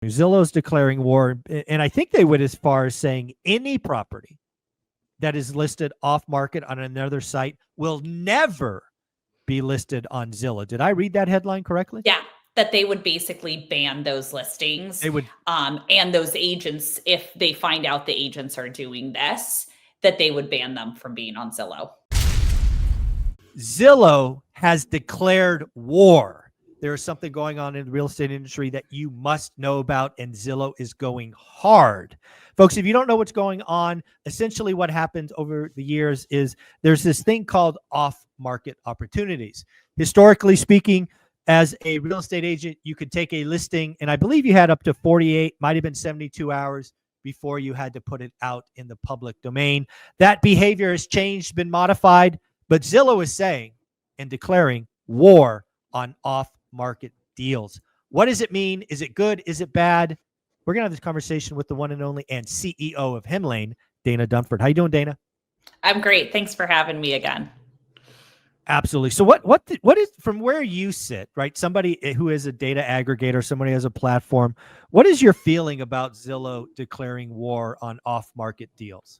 Zillow's declaring war, and I think they went as far as saying any property that is listed off market on another site will never be listed on Zillow. Did I read that headline correctly? Yeah, that they would basically ban those listings. They would. And those agents, if they find out the agents are doing this, that they would ban them from being on Zillow. Zillow has declared war. There is something going on in the real estate industry that you must know about, and Zillow is going hard. Folks, if you don't know what's going on, essentially what happens over the years is there's this thing called off-market opportunities. Historically speaking, as a real estate agent, you could take a listing, and I believe you had up to 48, might have been 72 hours before you had to put it out in the public domain. That behavior has changed, been modified, but Zillow is saying and declaring war on off-market deals. What does it mean? Is it good? Is it bad? We're going to have this conversation with the one and only and CEO of Hemlane, Dana Dunford. How you doing, Dana? I'm great. Thanks for having me again. Absolutely. So what is, from where you sit, right? Somebody who is a data aggregator, somebody who has a platform, what is your feeling about Zillow declaring war on off-market deals?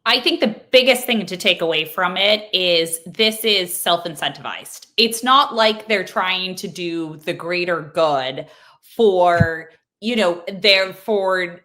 I think the biggest thing to take away from it is this is self-incentivized. It's not like they're trying to do the greater good for, for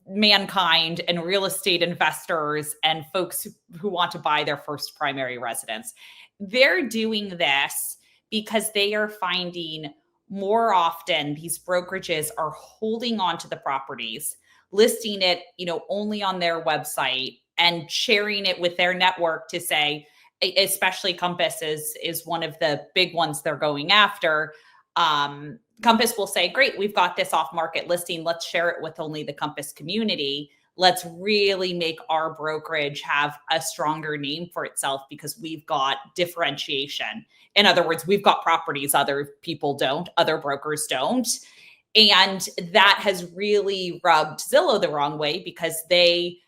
mankind and real estate investors and folks who want to buy their first primary residence. They're doing this because they are finding more often these brokerages are holding on to the properties, listing it, only on their website, and sharing it with their network to say, especially Compass is one of the big ones they're going after. Compass will say, great, we've got this off-market listing. Let's share it with only the Compass community. Let's really make our brokerage have a stronger name for itself because we've got differentiation. In other words, we've got properties other people don't, other brokers don't. And that has really rubbed Zillow the wrong way because they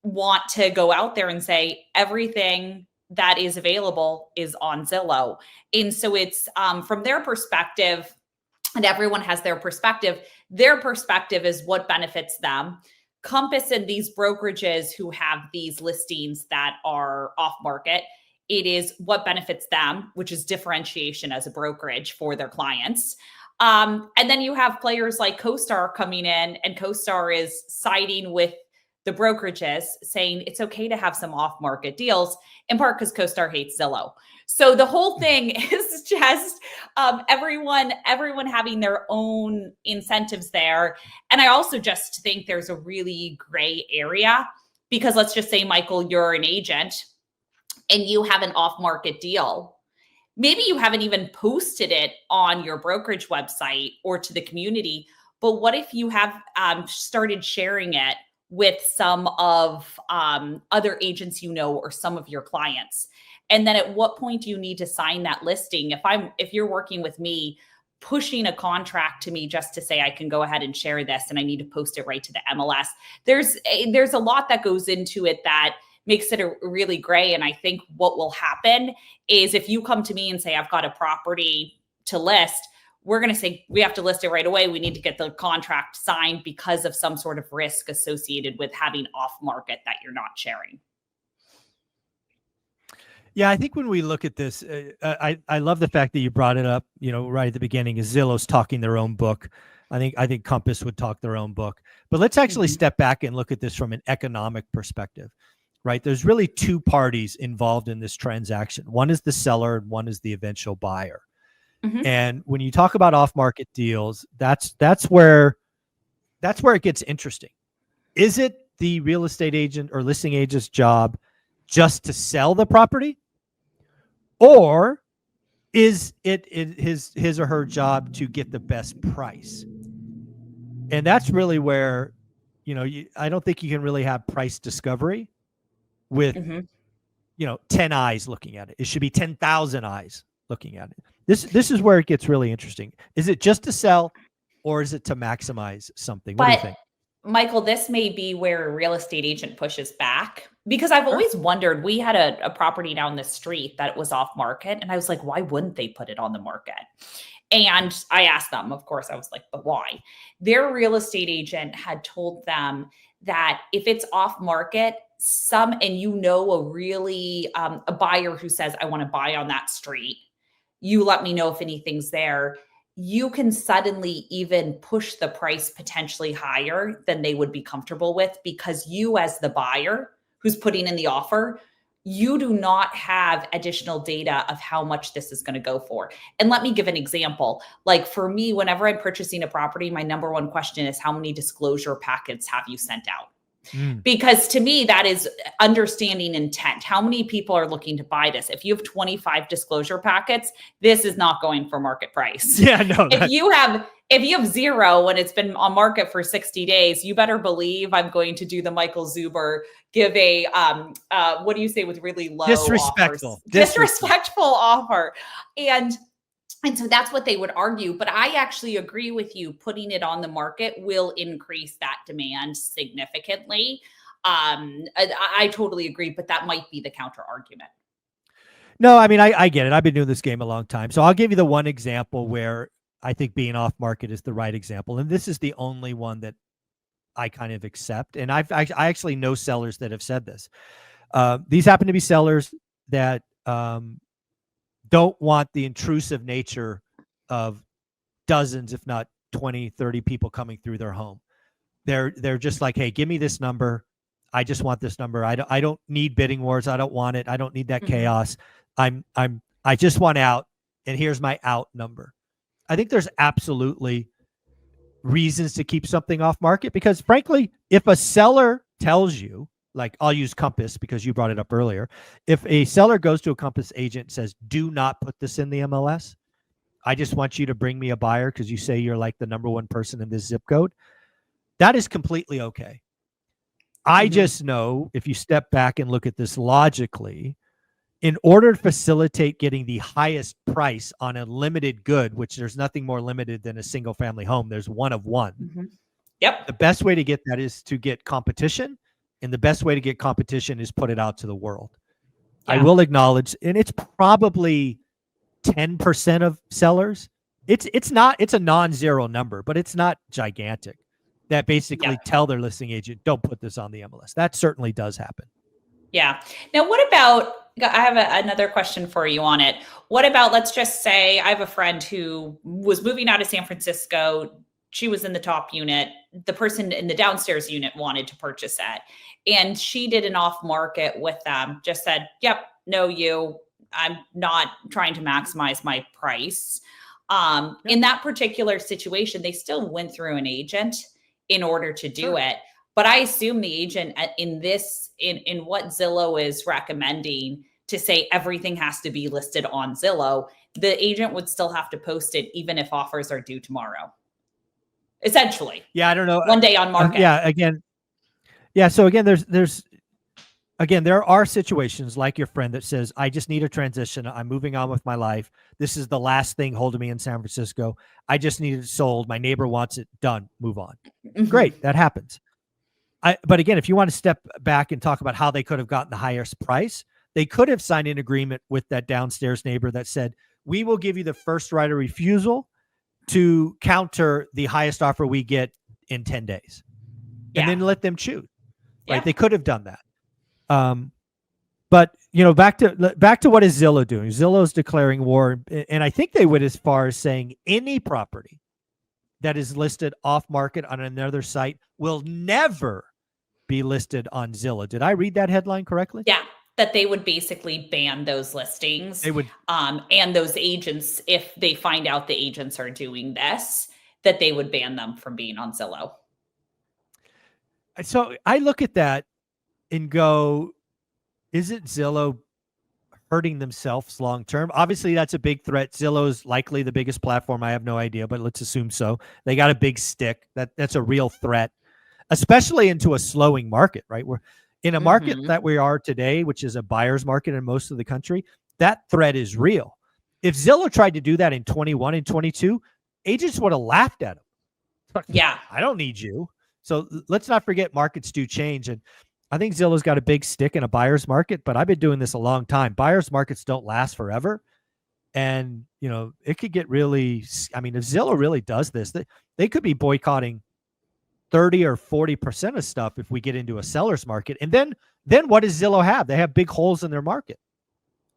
want to go out there and say everything that is available is on Zillow. And so it's from their perspective, and everyone has their perspective is what benefits them. Compass and these brokerages who have these listings that are off market, it is what benefits them, which is differentiation as a brokerage for their clients. And then you have players like CoStar coming in, and CoStar is siding with the brokerages saying it's okay to have some off-market deals, in part because CoStar hates Zillow. So the whole thing is just everyone having their own incentives there. And I also just think there's a really gray area because let's just say, Michael, you're an agent and you have an off-market deal. Maybe you haven't even posted it on your brokerage website or to the community, but what if you have started sharing it with some of other agents or some of your clients? And then at what point do you need to sign that listing? If you're working with me, pushing a contract to me just to say I can go ahead and share this and I need to post it right to the MLS. There's a lot that goes into it that makes it a really gray. And I think what will happen is if you come to me and say, I've got a property to list, we're going to say we have to list it right away. We need to get the contract signed because of some sort of risk associated with having off market that you're not sharing. Yeah, I think when we look at this, I love the fact that you brought it up, right at the beginning, is Zillow's talking their own book. I think Compass would talk their own book. But let's actually step back and look at this from an economic perspective, right? There's really two parties involved in this transaction. One is the seller and one is the eventual buyer. Mm-hmm. And when you talk about off-market deals, that's where it gets interesting. Is it the real estate agent or listing agent's job just to sell the property? Or is it his or her job to get the best price? And that's really where, I don't think you can really have price discovery with, 10 eyes looking at it. It should be 10,000 eyes looking at it. This is where it gets really interesting. Is it just to sell or is it to maximize something? What do you think? Michael, this may be where a real estate agent pushes back because I've always wondered, we had a property down the street that was off market. And I was like, why wouldn't they put it on the market? And I asked them, of course, I was like, but why? Their real estate agent had told them that if it's off market, and a really a buyer who says, I want to buy on that street, you let me know if anything's there. You can suddenly even push the price potentially higher than they would be comfortable with, because you, as the buyer who's putting in the offer, you do not have additional data of how much this is going to go for. And let me give an example. Like for me, whenever I'm purchasing a property, my number one question is, how many disclosure packets have you sent out? Because to me, that is understanding intent. How many people are looking to buy this? If you have 25 disclosure packets, this is not going for market price. Yeah, no. If you have 0 when it's been on market for 60 days, you better believe I'm going to do the Michael Zuber, give a what do you say with really low disrespectful offers? Disrespectful offer. And so that's what they would argue. But I actually agree with you. Putting it on the market will increase that demand significantly. I totally agree, but that might be the counter argument. No, I mean, I get it. I've been doing this game a long time. So I'll give you the one example where I think being off market is the right example. And this is the only one that I kind of accept. And I actually know sellers that have said this. These happen to be sellers that don't want the intrusive nature of dozens, if not 20, 30 people coming through their home. They're just like, hey, give me this number. I just want this number. I don't need bidding wars. I don't want it. I don't need that chaos. I just want out, and here's my out number. I think there's absolutely reasons to keep something off market, because frankly, if a seller tells you, like, I'll use Compass because you brought it up earlier. If a seller goes to a Compass agent and says, do not put this in the MLS, I just want you to bring me a buyer because you say you're like the number one person in this zip code, that is completely okay. I just know, if you step back and look at this logically, in order to facilitate getting the highest price on a limited good, which there's nothing more limited than a single family home, there's one of one. Yep. The best way to get that is to get competition. And the best way to get competition is put it out to the world. Yeah. I will acknowledge, and it's probably 10% of sellers. It's a non-zero number, but it's not gigantic, that basically tell their listing agent, don't put this on the MLS. That certainly does happen. Yeah. Now, what about, I have another question for you on it. What about, let's just say I have a friend who was moving out of San Francisco. She was in the top unit. The person in the downstairs unit wanted to purchase it. And she did an off market with them, just said, yep, no, I'm not trying to maximize my price. In that particular situation, they still went through an agent in order to do it. But I assume the agent in what Zillow is recommending, to say everything has to be listed on Zillow, the agent would still have to post it even if offers are due tomorrow. Essentially. Yeah, I don't know. One day on market. So again, there are situations like your friend that says, I just need a transition. I'm moving on with my life. This is the last thing holding me in San Francisco. I just need it sold. My neighbor wants it done. Move on. Great. That happens. But again, if you want to step back and talk about how they could have gotten the highest price, they could have signed an agreement with that downstairs neighbor that said, we will give you the first right of refusal to counter the highest offer we get in 10 days. And then let them choose. Right? They could have done that. But back to what is Zillow doing? Zillow's declaring war, and I think they would, as far as saying any property that is listed off market on another site will never be listed on Zillow. Did I read that headline correctly? Yeah, that they would basically ban those listings. They would, and those agents, if they find out the agents are doing this, that they would ban them from being on Zillow. So I look at that and go, isn't Zillow hurting themselves long term? Obviously, that's a big threat. Zillow's likely the biggest platform. I have no idea, but let's assume so. They got a big stick. That's a real threat, especially into a slowing market, right? We're in a market that we are today, which is a buyer's market in most of the country. That threat is real. If Zillow tried to do that in 21 and 22, agents would have laughed at them. Yeah. I don't need you. So let's not forget, markets do change. And I think Zillow's got a big stick in a buyer's market, but I've been doing this a long time. Buyer's markets don't last forever. And, it could get really, I mean, if Zillow really does this, they could be boycotting 30 or 40% of stuff if we get into a seller's market. And then what does Zillow have? They have big holes in their market.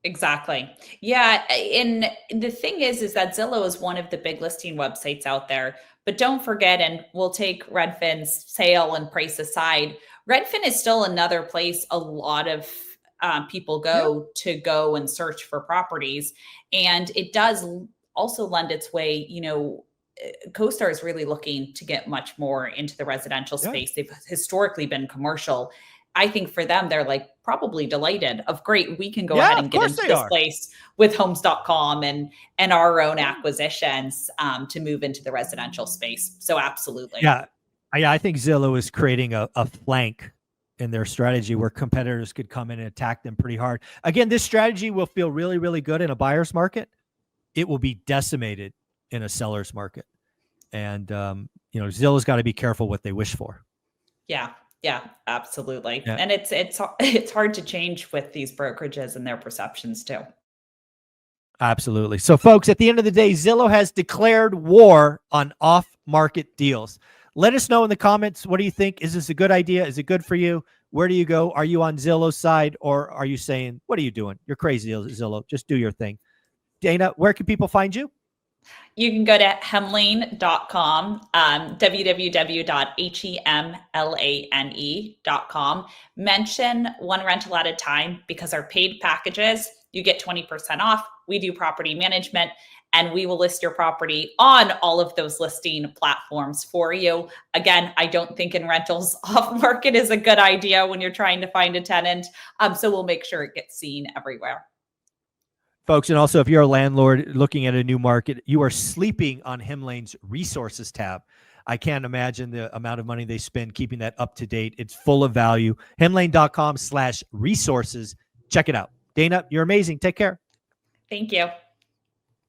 Exactly. Yeah. And the thing is that Zillow is one of the big listing websites out there. But don't forget, and we'll take Redfin's sale and price aside, Redfin is still another place a lot of people go to go and search for properties. And it does also lend its way, CoStar is really looking to get much more into the residential space. They've historically been commercial. I think for them, they're like probably delighted of great. We can go ahead and get into this place with homes.com and our own acquisitions to move into the residential space. So absolutely. Yeah. I think Zillow is creating a flank in their strategy where competitors could come in and attack them pretty hard. Again, this strategy will feel really, really good in a buyer's market. It will be decimated in a seller's market. And, Zillow's got to be careful what they wish for. Yeah, absolutely. Yeah. And it's hard to change with these brokerages and their perceptions too. Absolutely. So folks, at the end of the day, Zillow has declared war on off-market deals. Let us know in the comments. What do you think? Is this a good idea? Is it good for you? Where do you go? Are you on Zillow's side, or are you saying, what are you doing? You're crazy, Zillow. Just do your thing. Dana, where can people find you? You can go to hemlane.com, www.hemlane.com. Mention one rental at a time, because our paid packages, you get 20% off. We do property management, and we will list your property on all of those listing platforms for you. Again, I don't think in rentals off market is a good idea when you're trying to find a tenant. So we'll make sure it gets seen everywhere. Folks, and also if you're a landlord looking at a new market, you are sleeping on Hemlane's resources tab. I can't imagine the amount of money they spend keeping that up to date. It's full of value. Hemlane.com/resources. Check it out. Dana, you're amazing. Take care. Thank you.